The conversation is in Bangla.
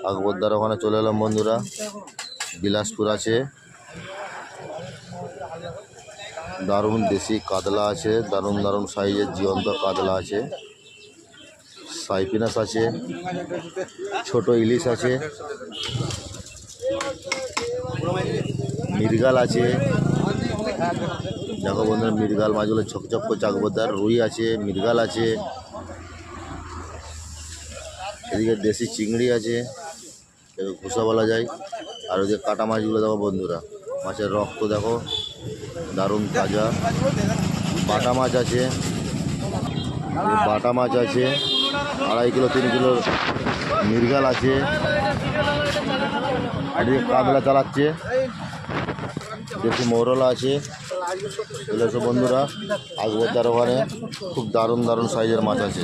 আকবরদার ওখানে চলে এলাম বন্ধুরা। বিলাসপুর আছে, দারুণ দেশি কাতলা আছে, দারুণ দারুণ সাইজের জীবন্ত কাতলা আছে, সাইপিনাস আছে, ছোট ইলিশ আছে, মৃগেল আছে। দেখো বন্ধুরা মৃগেল মাছগুলো ঝকঝক করছে। আকবরদার রুই আছে, মৃগেল আছে, এদিকে দেশি চিংড়ি আছে, এদিকে ঘুষা বলা যায়। আর ওই যে কাটা মাছগুলো দেখো বন্ধুরা, মাছের রক্ত দেখো দারুণ তাজা। বাটা মাছ আছে, বাটা মাছ আছে, 2.5 কিলো 3 কিলো মৃগেল আছে। এদিকে কাতলা চালাচ্ছে, দেশি মৌরলা আছে। বন্ধুরা আকবরদার ওখানে খুব দারুণ দারুণ সাইজের মাছ আছে।